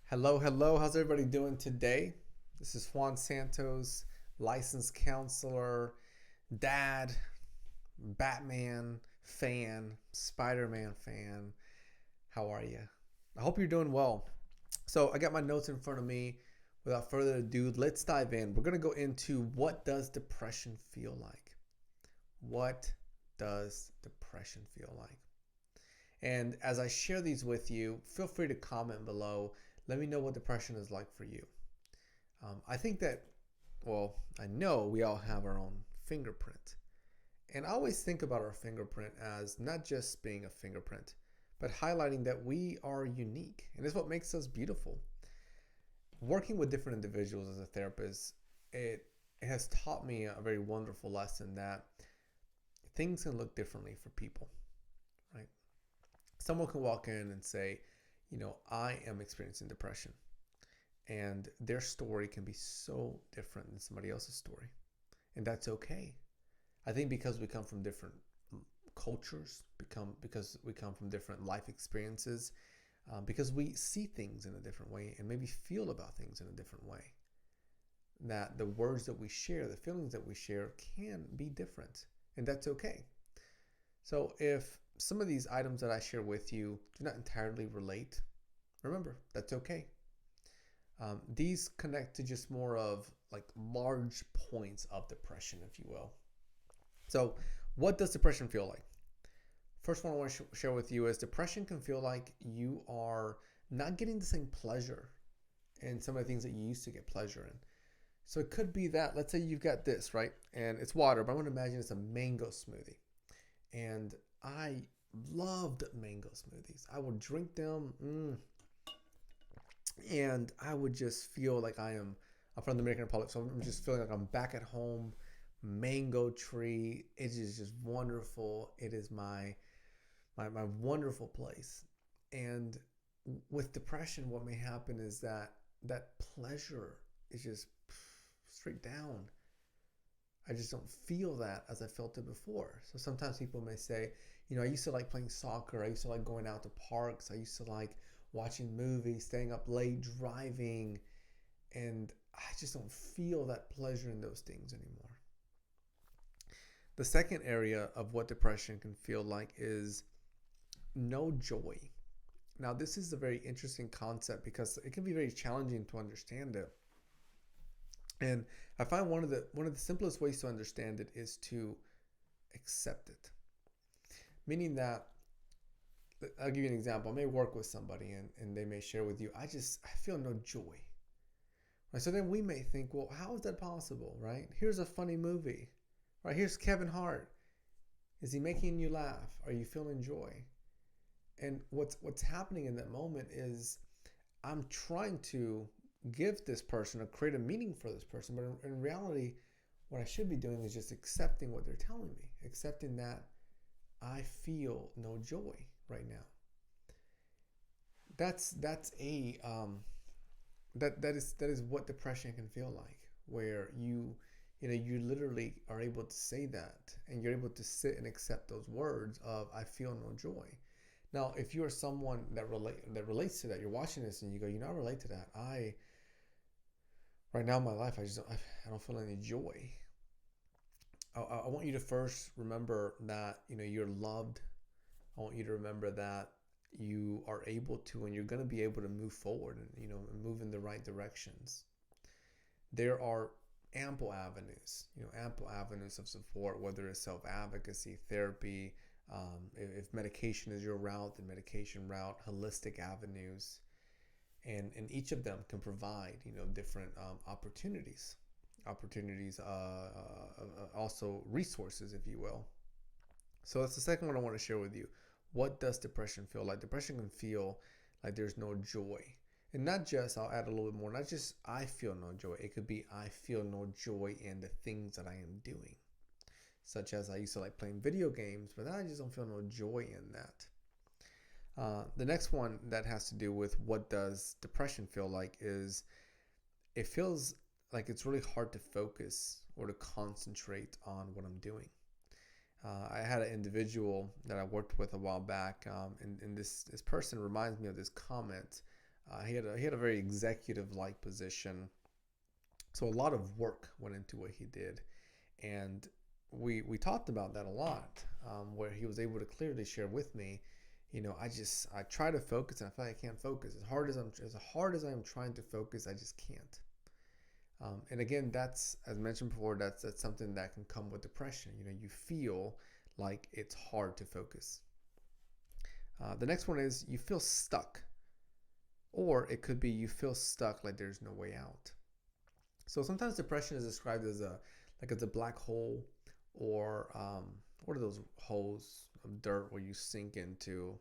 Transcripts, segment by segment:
Hello, hello. How's everybody doing today? This is Juan Santos, licensed counselor, dad, Batman fan, Spider-Man fan. How are you? I hope you're doing well. So, I got my notes in front of me. Without further ado, let's dive in. We're going to go into what does depression feel like? What does depression feel like? And as I share these with you, feel free to comment below. Let me know what depression is like for you. I think that, well, I know we all have our own fingerprint. And I always think about our fingerprint as not just being a fingerprint, but highlighting that we are unique. And it's what makes us beautiful. Working with different individuals as a therapist, it has taught me a very wonderful lesson that things can look differently for people, right? Someone can walk in and say, I am experiencing depression. And their story can be so different than somebody else's story. And that's okay. I think because we come from different cultures, because we come from different life experiences, because we see things in a different way and maybe feel about things in a different way, that the words that we share, the feelings that we share can be different. And that's okay. So if some of these items that I share with you do not entirely relate, remember, that's okay. These connect to just more of like large points of depression, if you will. So, what does depression feel like? First one I want to share with you is depression can feel like you are not getting the same pleasure in some of the things that you used to get pleasure in. So it could be that, let's say you've got this, right? And it's water, but I want to imagine it's a mango smoothie. And I loved mango smoothies. I would drink them. And I would just feel like I'm from the Dominican Republic, so I'm just feeling like I'm back at home. Mango tree, it is just wonderful. It is my wonderful place. And with depression, what may happen is that pleasure is just straight down. I just don't feel that as I felt it before. So sometimes people may say, I used to like playing soccer. I used to like going out to parks. I used to like watching movies, staying up late, driving. And I just don't feel that pleasure in those things anymore. The second area of what depression can feel like is no joy. Now, this is a very interesting concept because it can be very challenging to understand it. And I find one of the simplest ways to understand it is to accept it. Meaning that, I'll give you an example. I may work with somebody and they may share with you, I feel no joy. Right? So then we may think, well, how is that possible, right? Here's a funny movie, right? Here's Kevin Hart. Is he making you laugh? Are you feeling joy? And what's happening in that moment is I'm trying to give this person or create a meaning for this person, but in reality, what I should be doing is just accepting what they're telling me, accepting that I feel no joy right now. That's a that is what depression can feel like, where you literally are able to say that, and you're able to sit and accept those words of I feel no joy. Now, if you are someone that relates to that, you're watching this and you go, I relate to that. Right now in my life, I don't feel any joy. I want you to first remember that you're loved. I want you to remember that you are able to, and you're going to be able to move forward and move in the right directions. There are ample avenues of support, whether it's self-advocacy, therapy, if medication is your route, the medication route, holistic avenues, and each of them can provide different opportunities, also resources, if you will. So that's the second one I want to share with you. What does depression feel like? Depression can feel like there's no joy. And not just, I'll add a little bit more, not just I feel no joy. It could be I feel no joy in the things that I am doing. Such as I used to like playing video games, but I just don't feel no joy in that. The next one that has to do with what does depression feel like is it feels like it's really hard to focus or to concentrate on what I'm doing. I had an individual that I worked with a while back, and this person reminds me of this comment He had a very executive like position, so a lot of work went into what he did, and we talked about that a lot, where he was able to clearly share with me, I try to focus and I feel like I can't focus as I am trying to focus. I just can't. And again, that's, as mentioned before, that's something that can come with depression. You feel like it's hard to focus. The next one is you feel stuck, or it could be you feel stuck like there's no way out. So sometimes depression is described as a black hole, or what are those holes of dirt where you sink into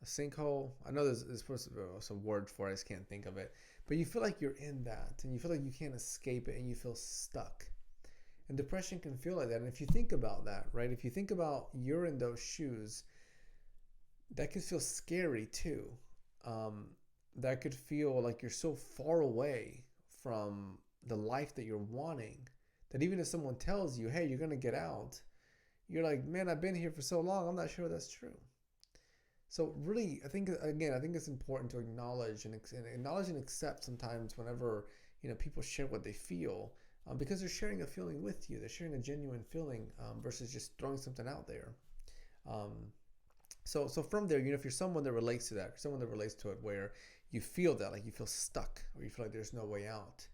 a sinkhole? I know there's supposed to be some word for it. I just can't think of it. But you feel like you're in that, and you feel like you can't escape it, and you feel stuck. And depression can feel like that. And if you think about that, right? If you think about you're in those shoes, that could feel scary too. That could feel like you're so far away from the life that you're wanting that even if someone tells you, hey, you're going to get out, you're like, man, I've been here for so long, I'm not sure that's true. So really, I think it's important to acknowledge and accept sometimes whenever people share what they feel, because they're sharing a feeling with you. They're sharing a genuine feeling, versus just throwing something out there. Um, so from there, if you're someone that relates to that, someone that relates to it, where you feel that, like you feel stuck, or you feel like there's no way out,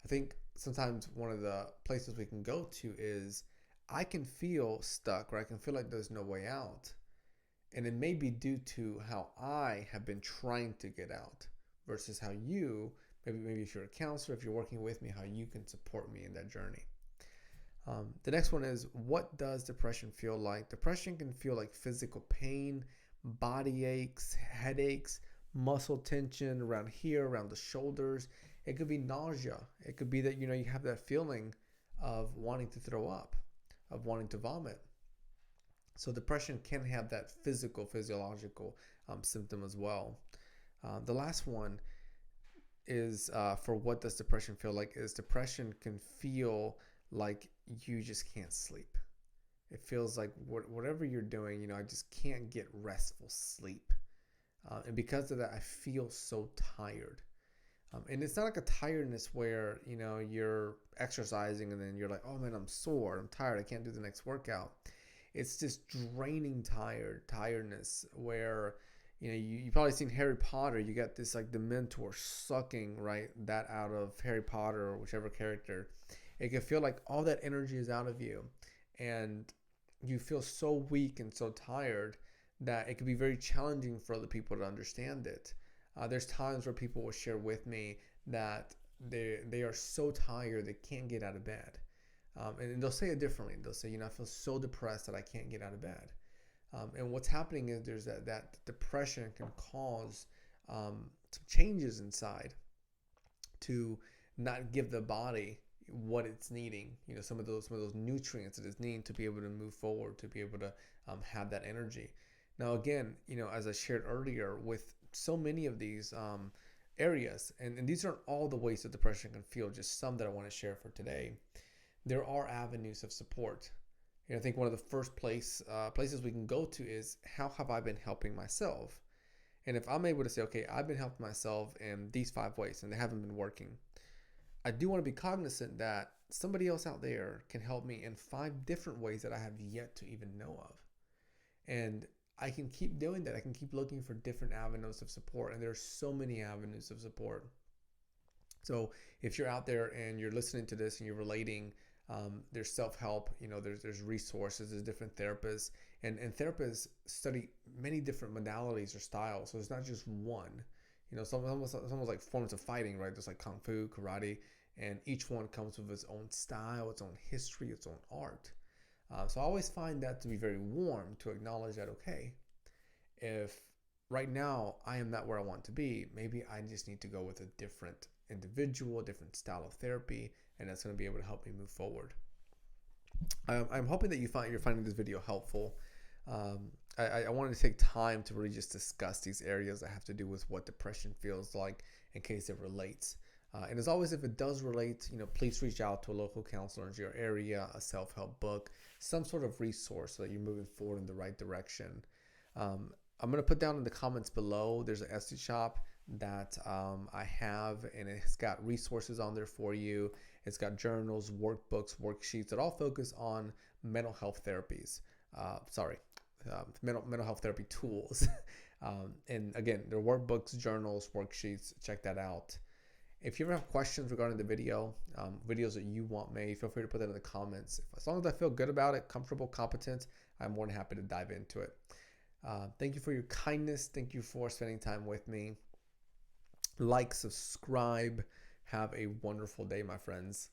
I think sometimes one of the places we can go to is, I can feel stuck, or I can feel like there's no way out. And it may be due to how I have been trying to get out versus how you, maybe if you're a counselor, if you're working with me, how you can support me in that journey. The next one is, what does depression feel like? Depression can feel like physical pain, body aches, headaches, muscle tension around here, around the shoulders. It could be nausea. It could be that, you have that feeling of wanting to throw up, of wanting to vomit. So depression can have that physiological symptom as well. The last one is, for what does depression feel like, is depression can feel like you just can't sleep. It feels like whatever you're doing, I just can't get restful sleep. And because of that, I feel so tired. And it's not like a tiredness where, you're exercising and then you're like, oh man, I'm sore, I'm tired, I can't do the next workout. It's this draining tiredness where, you probably seen Harry Potter. You got this like the mentor sucking right that out of Harry Potter or whichever character. It can feel like all that energy is out of you, and you feel so weak and so tired that it can be very challenging for other people to understand it. There's times where people will share with me that they are so tired they can't get out of bed. And they'll say it differently. They'll say, I feel so depressed that I can't get out of bed. And what's happening is there's that depression can cause some changes inside to not give the body what it's needing. Some of those nutrients that it's needing to be able to move forward, to be able to have that energy. Now, again, as I shared earlier, with so many of these areas, and these aren't all the ways that depression can feel, just some that I want to share for today. There are avenues of support. I think one of the first places we can go to is, how have I been helping myself? And if I'm able to say, okay, I've been helping myself in these 5 ways and they haven't been working, I do want to be cognizant that somebody else out there can help me in 5 different ways that I have yet to even know of. And I can keep doing that. I can keep looking for different avenues of support. And there are so many avenues of support. So if you're out there and you're listening to this and you're relating, there's self-help, there's resources, there's different therapists, and therapists study many different modalities or styles. So it's not just one. Some almost like forms of fighting, right? There's like kung fu, karate, and each one comes with its own style, its own history, its own art. So I always find that to be very warm, to acknowledge that, okay, if right now I am not where I want to be, maybe I just need to go with a different individual, different style of therapy, and that's going to be able to help me move forward. I'm hoping that you're finding this video helpful. I wanted to take time to really just discuss these areas that have to do with what depression feels like, in case it relates. And as always, if it does relate, please reach out to a local counselor in your area, a self-help book, some sort of resource so that you're moving forward in the right direction. I'm going to put down in the comments below, there's an Etsy shop that I have, and it's got resources on there for you. It's got journals, workbooks, worksheets that all focus on mental health therapies. Mental health therapy tools. And again, there are workbooks, journals, worksheets. Check that out. If you ever have questions regarding the video, videos that you want made, feel free to put that in the comments. As long as I feel good about it, comfortable, competent, I'm more than happy to dive into it. Thank you for your kindness. Thank you for spending time with me. Like, subscribe. Have a wonderful day, my friends.